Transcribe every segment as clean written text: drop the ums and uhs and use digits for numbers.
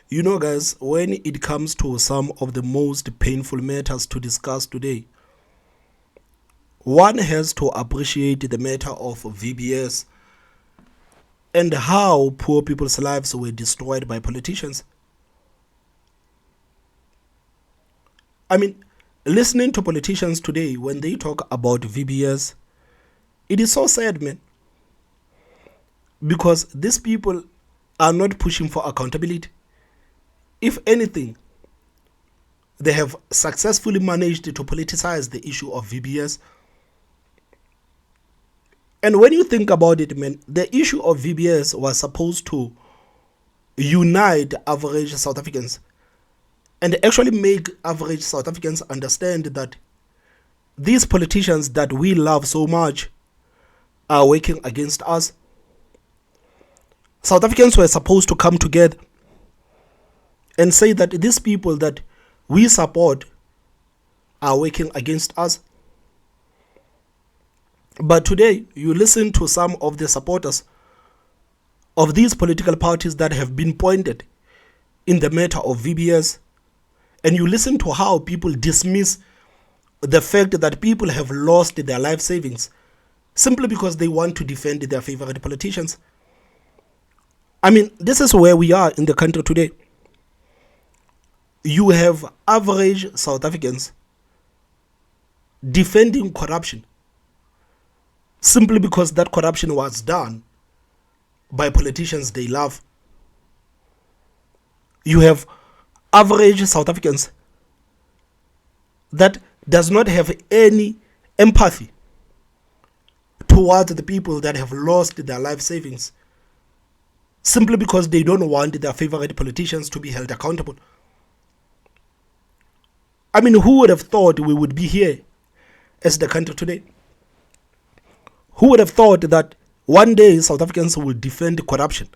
You know, guys, when it comes to some of the most painful matters to discuss today, one has to appreciate the matter of VBS and how poor people's lives were destroyed by politicians. I mean, listening to politicians today when they talk about VBS, it is so sad, man. Because these people are not pushing for accountability. If anything, they have successfully managed to politicize the issue of VBS. And when you think about it, man, the issue of VBS was supposed to unite average South Africans and actually make average South Africans understand that these politicians that we love so much are working against us. South Africans were supposed to come together and say that these people that we support are working against us. But today, you listen to some of the supporters of these political parties that have been pointed in the matter of VBS, and you listen to how people dismiss the fact that people have lost their life savings simply because they want to defend their favorite politicians. I mean, this is where we are in the country today. You have average South Africans defending corruption simply because that corruption was done by politicians they love. You have average South Africans that does not have any empathy towards the people that have lost their life savings simply because they don't want their favorite politicians to be held accountable. I mean, who would have thought we would be here as the country today? Who would have thought that one day South Africans will defend corruption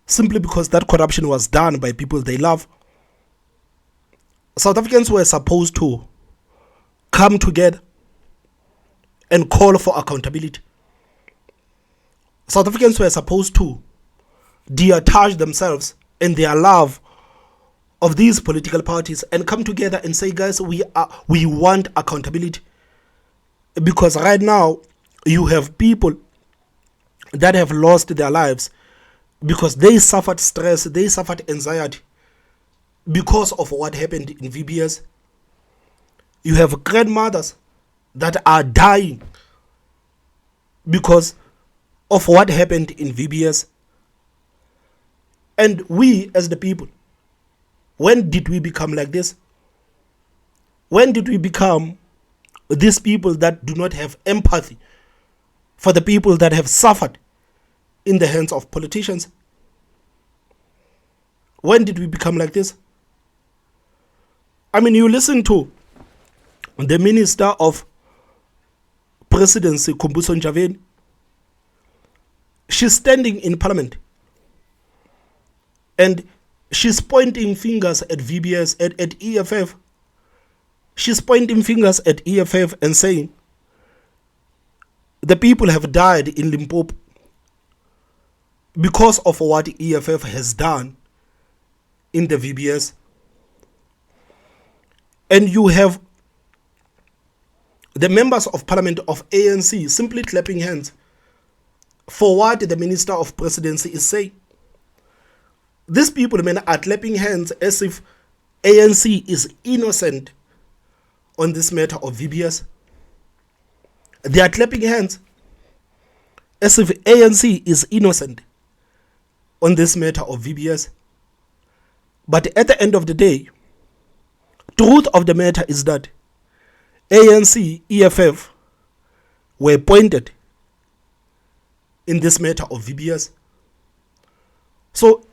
simply because that corruption was done by people they love? South Africans were supposed to come together and call for accountability. South Africans were supposed to detach themselves and their love of these political parties and come together and say, guys, we want accountability. Because right now you have people that have lost their lives because they suffered stress, they suffered anxiety because of what happened in VBS. You have grandmothers that are dying because of what happened in VBS. And we as the people, when did we become like this? When did we become these people that do not have empathy for the people that have suffered in the hands of politicians? When did we become like this? I mean, you listen to the Minister of Presidency, Khumbudzo Ntshavheni. She's standing in Parliament and she's pointing fingers at VBS, at EFF. She's pointing fingers at EFF and saying, the people have died in Limpopo because of what EFF has done in the VBS. And you have the members of Parliament of ANC simply clapping hands for what the Minister of Presidency is saying. These people, men, are clapping hands as if ANC is innocent on this matter of VBS. They are clapping hands as if ANC is innocent on this matter of VBS. But at the end of the day, truth of the matter is that ANC, EFF were pointed in this matter of VBS. So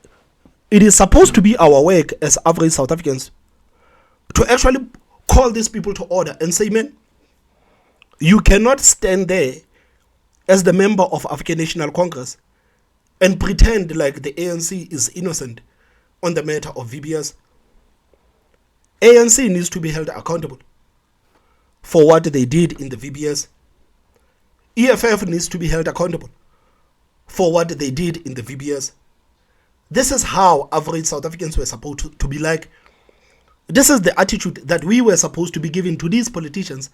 it is supposed to be our work as average South Africans to actually call these people to order and say, man, you cannot stand there as the member of African National Congress and pretend like the ANC is innocent on the matter of VBS. ANC needs to be held accountable for what they did in the VBS. EFF needs to be held accountable for what they did in the VBS. This is how average South Africans were supposed to be like. This is the attitude that we were supposed to be giving to these politicians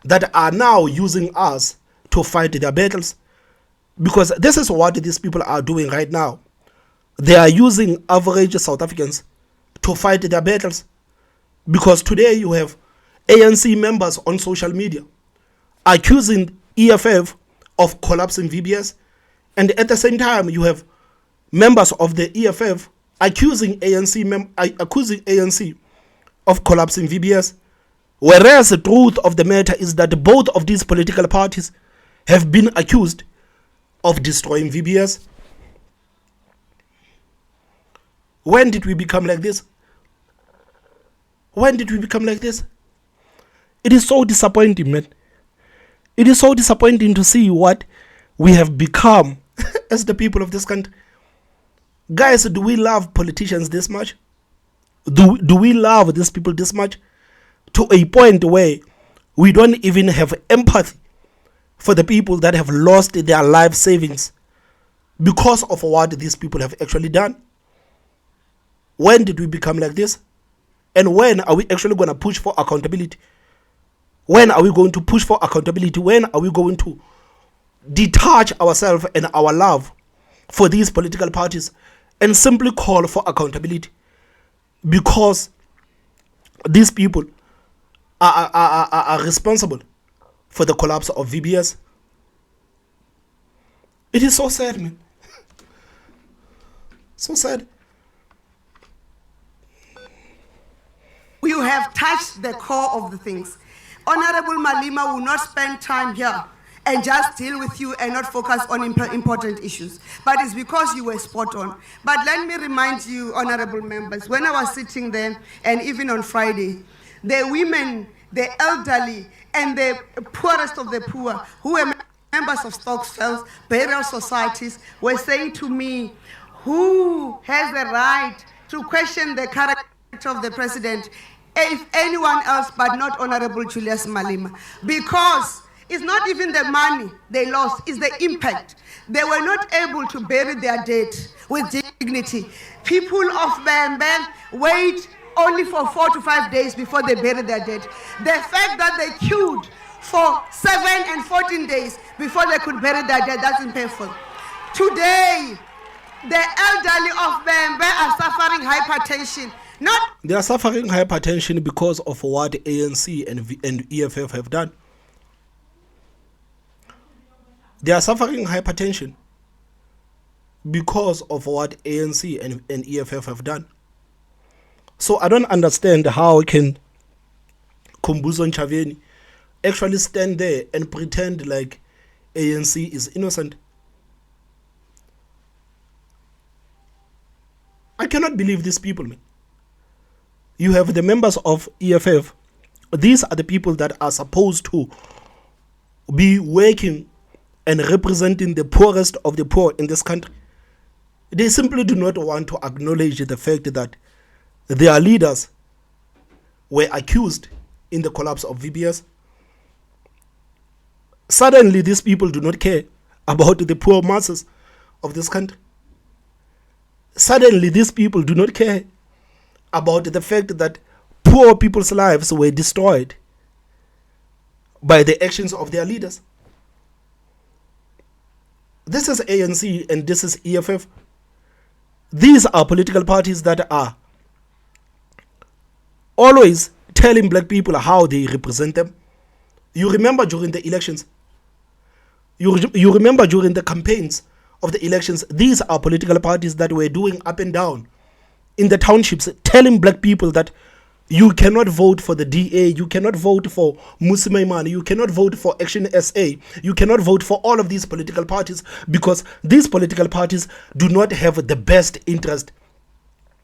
that are now using us to fight their battles. Because this is what these people are doing right now. They are using average South Africans to fight their battles. Because today you have ANC members on social media accusing EFF of collapsing VBS. And at the same time, you have members of the EFF accusing ANC of collapsing VBS. Whereas the truth of the matter is that both of these political parties have been accused of destroying VBS. When did we become like this? When did we become like this? It is so disappointing, man. It is so disappointing to see what we have become as the people of this country. Guys, do we love politicians this much? Do we love these people this much? To a point where we don't even have empathy for the people that have lost their life savings because of what these people have actually done. When did we become like this? And when are we actually going to push for accountability? When are we going to push for accountability? When are we going to detach ourselves and our love for these political parties and simply call for accountability? Because these people are responsible for the collapse of VBS. It is so sad, man. So sad. You have touched the core of the things. Honorable Malema will not spend time here and just deal with you and not focus on important issues. But it's because you were spot on. But let me remind you, honorable members, when I was sitting there, and even on Friday, the women, the elderly, and the poorest of the poor, who were members of Stokvels, burial societies, were saying to me, who has the right to question the character of the president, if anyone else but not Honorable Julius Malema? Because it's not even the money they lost, it's the impact. They were not able to bury their dead with dignity. People of Bamban wait only for 4 to 5 days before they bury their dead. The fact that they queued for 7 and 14 days before they could bury their dead, that's painful. Today, the elderly of Bamban are suffering hypertension. They are suffering hypertension because of what ANC and EFF have done. They are suffering hypertension because of what ANC and EFF have done. So I don't understand how can Kumbuzo Nchaveni actually stand there and pretend like ANC is innocent. I cannot believe these people, man. You have the members of EFF. These are the people that are supposed to be working and representing the poorest of the poor in this country. They simply do not want to acknowledge the fact that their leaders were accused in the collapse of VBS. Suddenly, these people do not care about the poor masses of this country. Suddenly, these people do not care about the fact that poor people's lives were destroyed by the actions of their leaders. This is ANC and this is EFF. These are political parties that are always telling black people how they represent them. You remember during the elections, you remember during the campaigns of the elections, these are political parties that were doing up and down in the townships, telling black people that you cannot vote for the DA, you cannot vote for Musimaimani, you cannot vote for Action SA, you cannot vote for all of these political parties because these political parties do not have the best interest.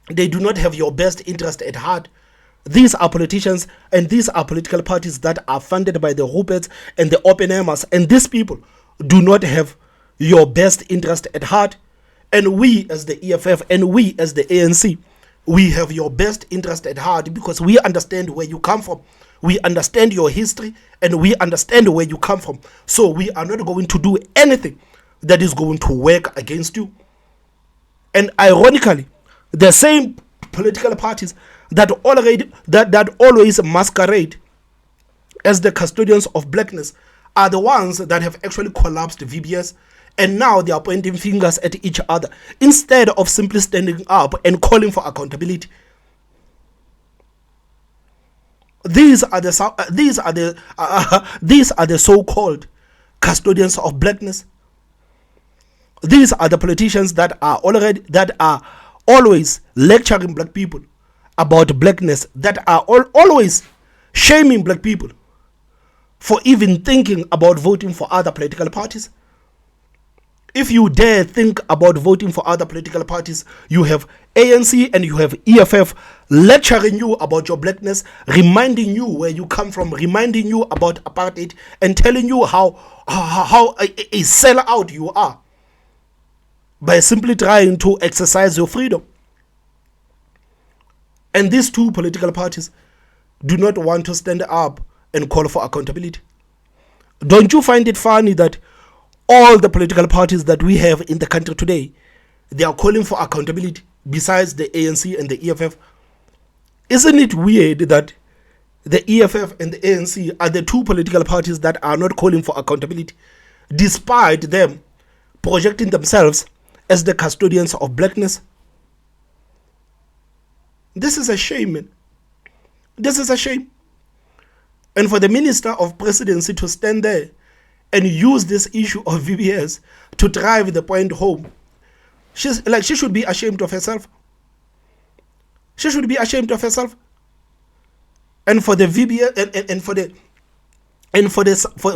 They do not have your best interest at heart. These are politicians and these are political parties that are funded by the Ruperts and the Oppenheimers, and these people do not have your best interest at heart. And we as the EFF and we as the ANC, we have your best interest at heart because we understand where you come from. We understand your history and we understand where you come from. So we are not going to do anything that is going to work against you. And ironically, the same political parties that always masquerade as the custodians of blackness are the ones that have actually collapsed VBS, and now they are pointing fingers at each other instead of simply standing up and calling for accountability. These are the so-called custodians of blackness. These are the politicians that are always lecturing black people about blackness, that are always shaming black people for even thinking about voting for other political parties. If you dare think about voting for other political parties, you have ANC and you have EFF lecturing you about your blackness, reminding you where you come from, reminding you about apartheid, and telling you how a sellout you are by simply trying to exercise your freedom. And these two political parties do not want to stand up and call for accountability. Don't you find it funny that all the political parties that we have in the country today, they are calling for accountability besides the ANC and the EFF? Isn't it weird that the EFF and the ANC are the two political parties that are not calling for accountability, despite them projecting themselves as the custodians of blackness? This is a shame, man. This is a shame. And for the Minister of Presidency to stand there and use this issue of VBS to drive the point home, she should be ashamed of herself. She should be ashamed of herself. And for the VBS and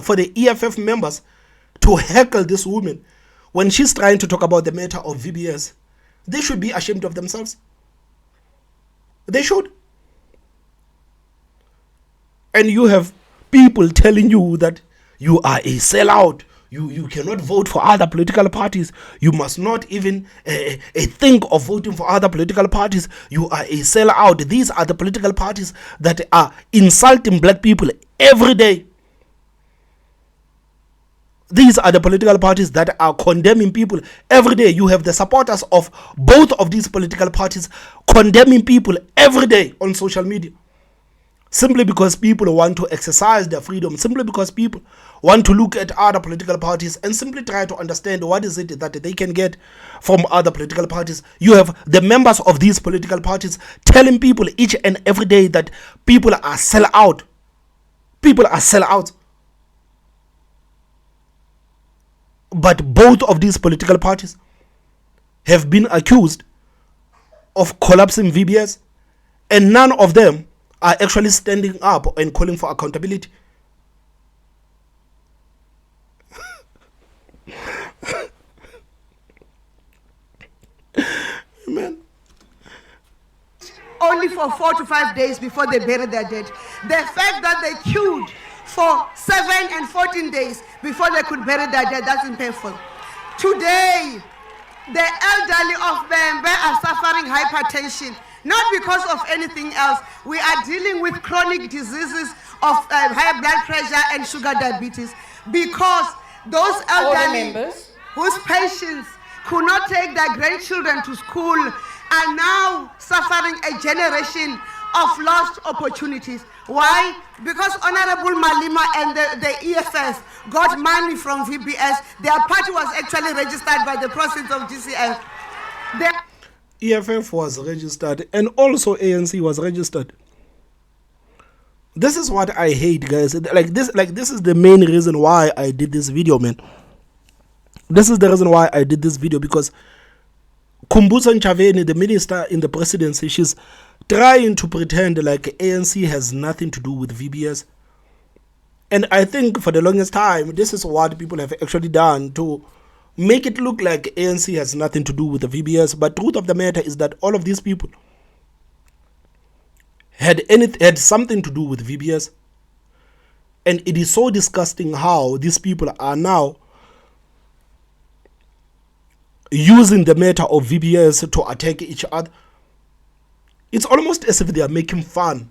for the EFF members to heckle this woman when she's trying to talk about the matter of VBS, they should be ashamed of themselves. They should. And you have people telling you that you are a sellout. You cannot vote for other political parties. You must not even think of voting for other political parties. You are a sellout. These are the political parties that are insulting black people every day. These are the political parties that are condemning people every day. You have the supporters of both of these political parties condemning people every day on social media. Simply because people want to exercise their freedom, simply because people want to look at other political parties and simply try to understand what is it that they can get from other political parties. You have the members of these political parties telling people each and every day that people are sell out. People are sell out. But both of these political parties have been accused of collapsing VBS, and none of them are actually standing up and calling for accountability. Amen. Only for 4 to 5 days before they bury their dead. The fact that they queued for 7 and 14 days before they could bury their dead, that's painful. Today, the elderly of Bembe are suffering hypertension, not because of anything else. We are dealing with chronic diseases of high blood pressure and sugar diabetes because those elderly whose patients could not take their grandchildren to school are now suffering a generation of lost opportunities. Why? Because Honorable Malima and the EFF got money from VBS. Their party was actually registered by the process of GCF. EFF was registered and also ANC was registered. This is what I hate, guys. This is the main reason why I did this video, man. This is the reason why I did this video, because Kumbusa Nchaveni, the minister in the presidency, she's trying to pretend like ANC has nothing to do with VBS. And I think for the longest time, this is what people have actually done to make it look like ANC has nothing to do with the VBS. But truth of the matter is that all of these people had something to do with VBS. And it is so disgusting how these people are now using the matter of VBS to attack each other. It's almost as if they are making fun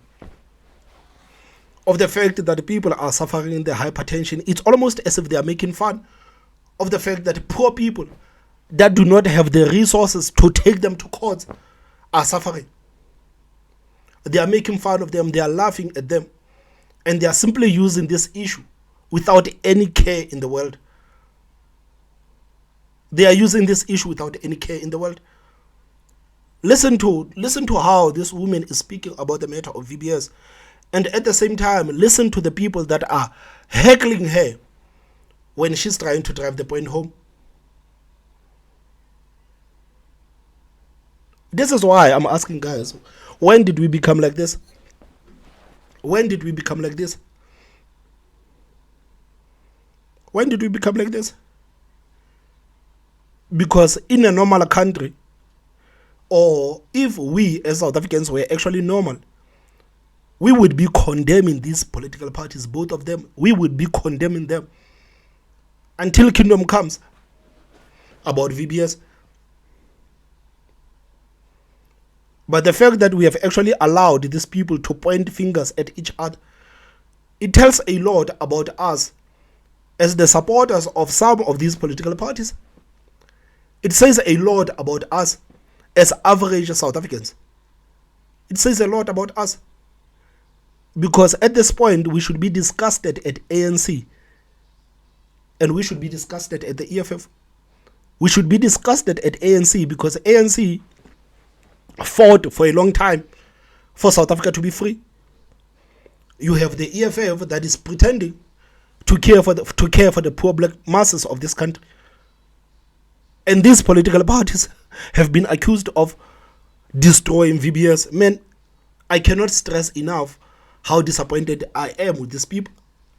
of the fact that people are suffering the hypertension. It's almost as if they are making fun of the fact that poor people that do not have the resources to take them to court are suffering. They are making fun of them, they are laughing at them, and they are simply using this issue without any care in the world. They are using this issue without any care in the world. Listen to how this woman is speaking about the matter of VBS, and at the same time, listen to the people that are heckling her when she's trying to drive the point home. This is why I'm asking, guys, when did we become like this? When did we become like this? When did we become like this? Because in a normal country, or if we as South Africans were actually normal, we would be condemning these political parties, both of them. We would be condemning them until kingdom comes about VBS. But the fact that we have actually allowed these people to point fingers at each other, it tells a lot about us as the supporters of some of these political parties. It says a lot about us as average South Africans. It says a lot about us. Because at this point, we should be disgusted at ANC. And we should be disgusted at the EFF. We should be disgusted at ANC because ANC fought for a long time for South Africa to be free. You have the EFF that is pretending to care for the poor black masses of this country. And these political parties have been accused of destroying VBS. Man, I cannot stress enough how disappointed I am with these people.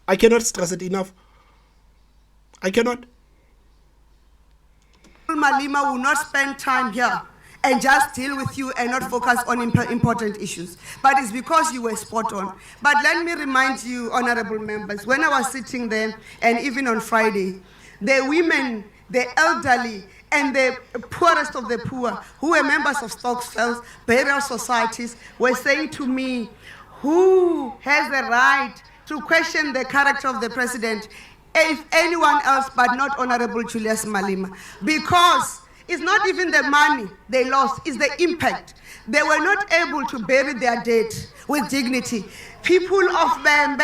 I cannot stress it enough. I cannot. Malema will not spend time here and just deal with you and not focus on important issues. But it's because you were spot on. But let me remind you, honorable members, when I was sitting there, and even on Friday, the women, the elderly, and the poorest of the poor, who were members of Stokvels, burial societies, were saying to me, who has the right to question the character of the president, if anyone else but not Honorable Julius Malema? Because it's not even the money they lost, it's the impact. They were not able to bury their dead with dignity. People of Bam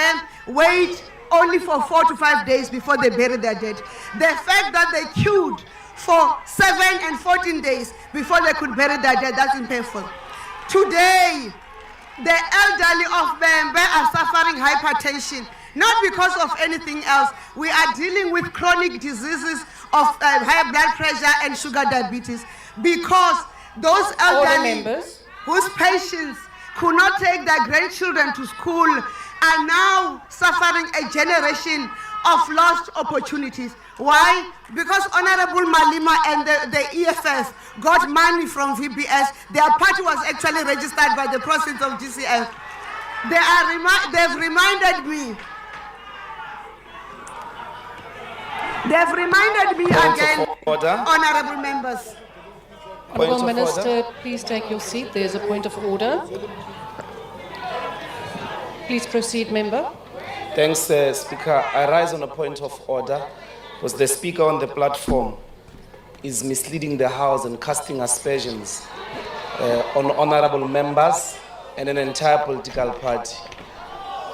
wait only for 4 to 5 days before they bury their dead. The fact that they queued for 7 and 14 days before they could bury their dead, that's painful. Today, the elderly of Bembe are suffering hypertension, not because of anything else. We are dealing with chronic diseases of high blood pressure and sugar diabetes because those elderly whose patients could not take their grandchildren to school are now suffering a generation of lost opportunities. Why? Because Honorable Malema and the EFF got money from VBS. Their party was actually registered by the proceeds of GCF. They've reminded me. They've reminded me again, honorable members. Honourable Minister, please take your seat. There's a point of order. Please proceed, member. Thanks, Speaker. I rise on a point of order because the Speaker on the platform is misleading the House and casting aspersions on honourable members and an entire political party.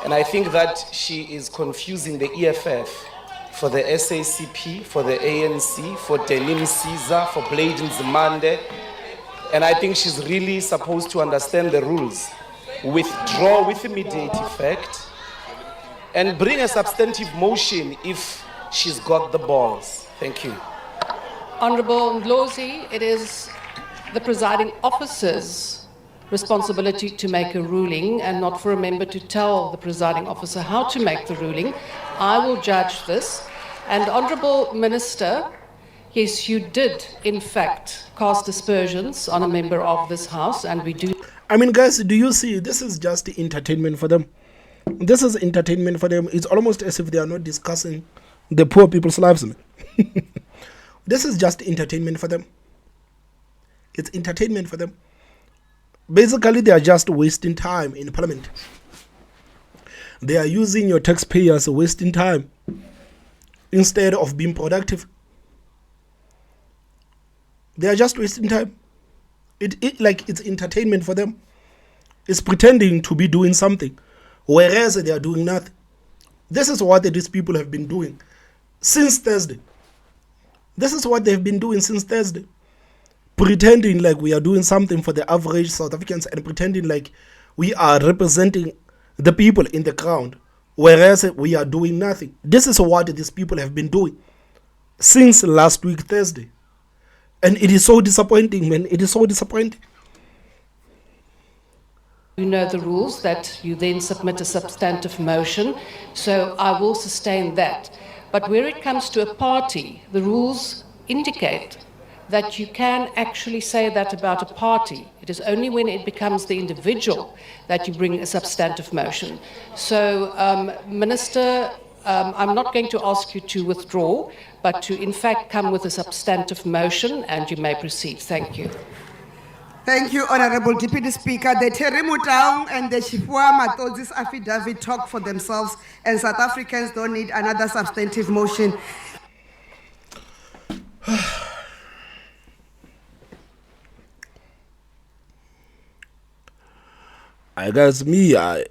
And I think that she is confusing the EFF for the SACP, for the ANC, for Denim Caesar, for Bladin Zimande. And I think she's really supposed to understand the rules. Withdraw with immediate effect and bring a substantive motion if she's got the balls. Thank you. Honourable Ndlozi, it is the presiding officer's responsibility to make a ruling and not for a member to tell the presiding officer how to make the ruling. I will judge this. And Honourable Minister, yes, you did in fact cast aspersions on a member of this House, and we do. I mean, guys, do you see, this is just entertainment for them. This is entertainment for them. It's almost as if they are not discussing the poor people's lives. This is just entertainment for them. It's entertainment for them. Basically, they are just wasting time in Parliament. They are using your taxpayers, wasting time instead of being productive. They are just wasting time. Like it's entertainment for them. It's pretending to be doing something, whereas they are doing nothing. This is what these people have been doing since Thursday. This is what they've been doing since Thursday. Pretending like we are doing something for the average South Africans and pretending like we are representing the people in the ground, whereas we are doing nothing. This is what these people have been doing since last week, Thursday. And it is so disappointing, man. It is so disappointing. You know the rules that you then submit a substantive motion, so I will sustain that. But where it comes to a party, the rules indicate that you can actually say that about a party. It is only when it becomes the individual that you bring a substantive motion. So, Minister, I'm not going to ask you to withdraw, but to in fact come with a substantive motion, and you may proceed. Thank you. Thank you, Honorable Deputy Speaker. The Terimutang and the Chifua Matozis affidavit talk for themselves, and South Africans don't need another substantive motion. I guess me, I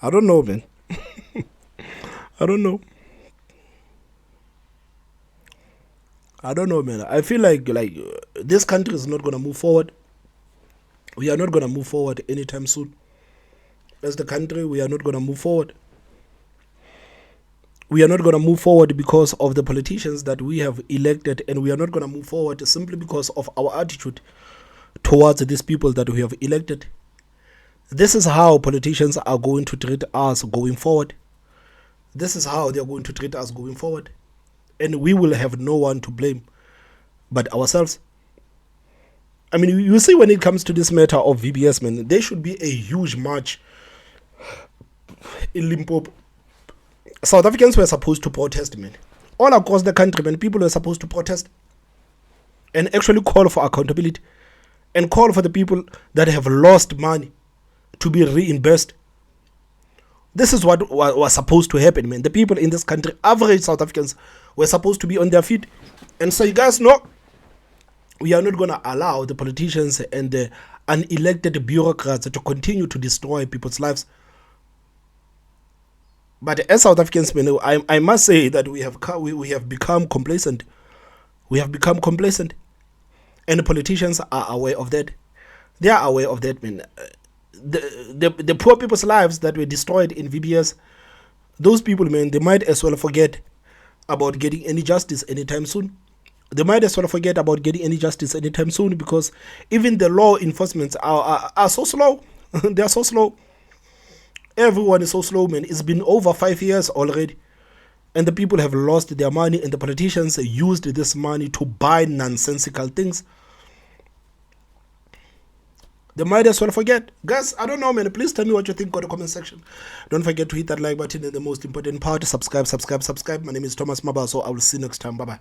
don't know, man. I don't know. I don't know, man. I feel like this country is not going to move forward. We are not going to move forward anytime soon. As the country, we are not going to move forward. We are not going to move forward because of the politicians that we have elected, and we are not going to move forward simply because of our attitude towards these people that we have elected. This is how politicians are going to treat us going forward. This is how they are going to treat us going forward. And we will have no one to blame but ourselves. I mean, you see, when it comes to this matter of VBS, man, there should be a huge march in Limpopo. South Africans were supposed to protest, man. All across the country, man, people were supposed to protest and actually call for accountability and call for the people that have lost money to be reimbursed. This is what was supposed to happen, man. The people in this country, average South Africans, were supposed to be on their feet. And so you guys know, we are not going to allow the politicians and the unelected bureaucrats to continue to destroy people's lives. But as South Africans, man, I must say that we have become complacent. We have become complacent. And the politicians are aware of that. They are aware of that, man. The poor people's lives that were destroyed in VBS, those people, man, they might as well forget about getting any justice anytime soon. They might as well forget about getting any justice anytime soon, because even the law enforcement are so slow. They are so slow. Everyone is so slow, man. It's been over 5 years already. And the people have lost their money, and the politicians used this money to buy nonsensical things. They might as well forget. Guys, I don't know, man. Please tell me what you think in the comment section. Don't forget to hit that like button, and the most important part, subscribe. My name is Thomas Mabaso. I will see you next time. Bye-bye.